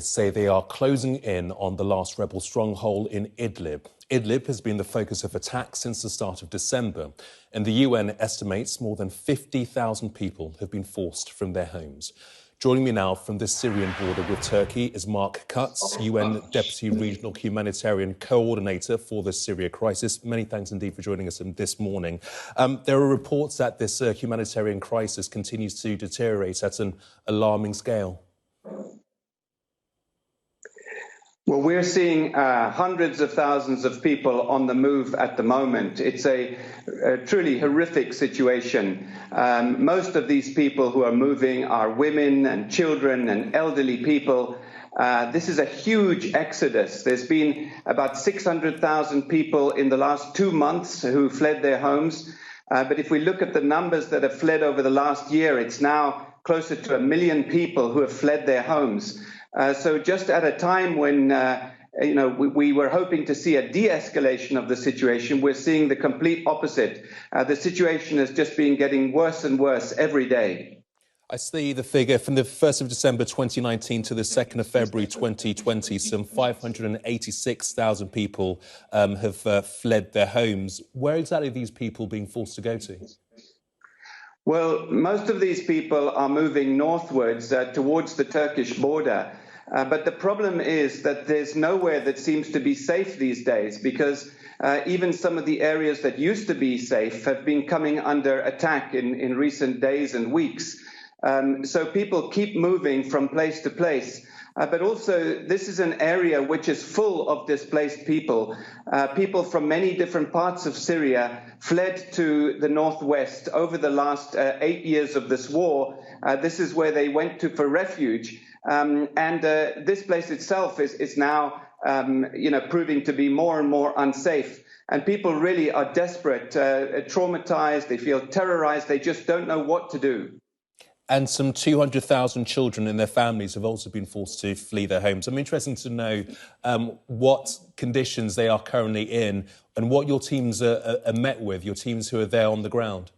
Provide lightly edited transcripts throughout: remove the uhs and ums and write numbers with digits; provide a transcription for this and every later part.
rockets say they are closing in on the last rebel stronghold in Idlib. Idlib has been the focus of attacks since the start of December, and the UN estimates more than 50,000 people have been forced from their homes. Joining me now from the Syrian border with Turkey is Mark Cutts, UN Deputy Regional Humanitarian Coordinator for the Syria crisis. Many thanks indeed for joining us this morning. There are reports that this humanitarian crisis continues to deteriorate at an alarming scale. Well, we're seeing hundreds of thousands of people on the move at the moment. It's a truly horrific situation. Most of these people who are moving are women and children and elderly people. This is a huge exodus. There's been about 600,000 people in the last 2 months who fled their homes. But if we look at the numbers that have fled over the last year, it's now closer to 1 million people who have fled their homes. So just at a time when, we were hoping to see a de-escalation of the situation, we're seeing the complete opposite. The situation has just been getting worse and worse every day. I see the figure from the 1st of December 2019 to the 2nd of February 2020, some 586,000 people have fled their homes. Where exactly are these people being forced to go to? Well, most of these people are moving northwards towards the Turkish border. But the problem is that there's nowhere that seems to be safe these days, because even some of the areas that used to be safe have been coming under attack in recent days and weeks. So people keep moving from place to place. But also, this is an area which is full of displaced people. People from many different parts of Syria fled to the northwest over the last 8 years of this war. This is where they went to for refuge. And this place itself is now, proving to be more and more unsafe. And people really are desperate, traumatized, they feel terrorized, they just don't know what to do. And some 200,000 children and their families have also been forced to flee their homes. I'm interested to know what conditions they are currently in and what your teams are met with, your teams who are there on the ground.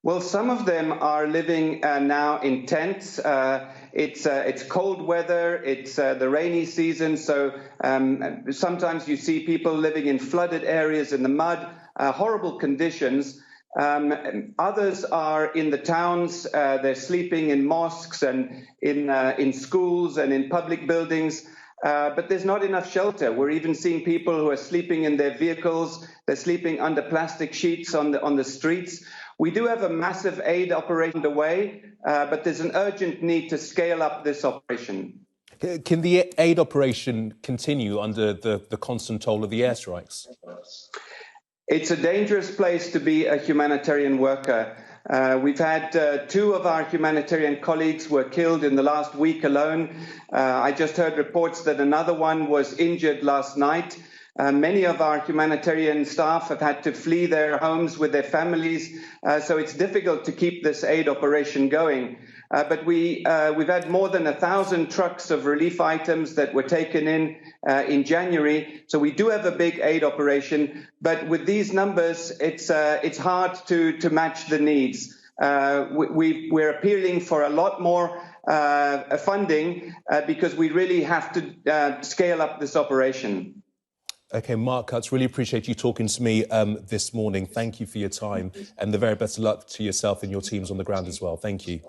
Well, some of them are living now in tents. It's cold weather, it's the rainy season, so sometimes you see people living in flooded areas in the mud, horrible conditions. Others are in the towns, they're sleeping in mosques and in schools and in public buildings, but there's not enough shelter. We're even seeing people who are sleeping in their vehicles, they're sleeping under plastic sheets on the streets. We do have a massive aid operation underway, but there's an urgent need to scale up this operation. Can the aid operation continue under the constant toll of the airstrikes? It's a dangerous place to be a humanitarian worker. We've had 2 of our humanitarian colleagues were killed in the last week alone. I just heard reports that another one was injured last night. Many of our humanitarian staff have had to flee their homes with their families, so it's difficult to keep this aid operation going. But we've had more than 1,000 trucks of relief items that were taken in January, so we do have a big aid operation. But with these numbers, it's hard to match the needs. We're appealing for a lot more funding because we really have to scale up this operation. OK, Mark Cutts, really appreciate you talking to me this morning. Thank you for your time and the very best of luck to yourself and your teams on the ground as well. Thank you.